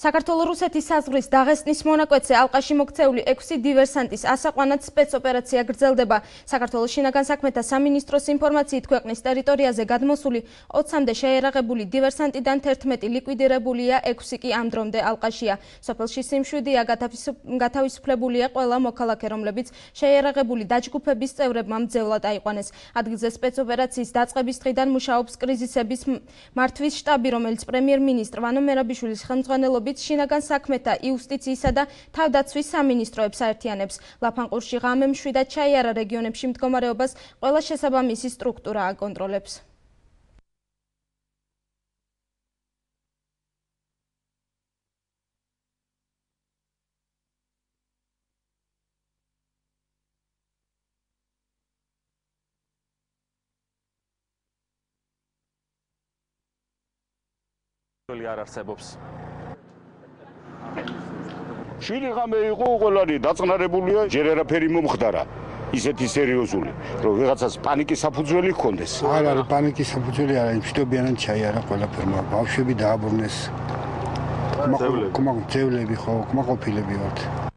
საქართველოს-რუსეთის საზღვრის დაღესტნის მონაკვეთზე ალყაში მოქცეული 6 დივერსანტის ასაყვანად სპეცოპერაცია გრძელდება. საქართველოს შინაგან საქმეთა სამინისტროს ინფორმაციით ქვეყნის ტერიტორიაზე გადმოსული 20-მდე შეიარაღებული დივერსანტიდან 11 ლიკვიდირებულია, 6 კი ამ დრომდე ალყაშია. სოფელში სიმშვიდეა, გათავისუფლებულია ყველა მოქალაქე, რომლებიც შეიარაღებული დაჯგუფების წევრებმა მძევლად აიყვანეს. ადგილზე სპეცოპერაციის დაწყების დღიდან მუშაობს კრიზისების მართვის შტაბი, რომელიც პრემიერ-მინისტრ ვანო მერაბიშვილის ხელმძღვანელობით შინაგან საქმეთა, იუსტიციისა და თავდაცვის სამინისტროებს აერთიანებს. ლაფანყურში ღამე მშვიდად ჩაიარა რეგიონებში მდგომარეობას ყველა შესაბამისი სტრუქტურა აკონტროლებს. არ არსებობს. შვილი ღამე იყო, ყველანი დაწყნარებულია, ჯერ არაფერი მომხდარა. ისეთი სერიოზული, რომ ვიღაცას პანიკის საფუძველი ჰქონდეს. არ არის პანიკის საფუძველი, არა, მშვიდობიანად ჩაიარა ყველაფერმა. ბავშვები დააბრუნეს. ძევლები ხო, კმაყოფილები ვართ.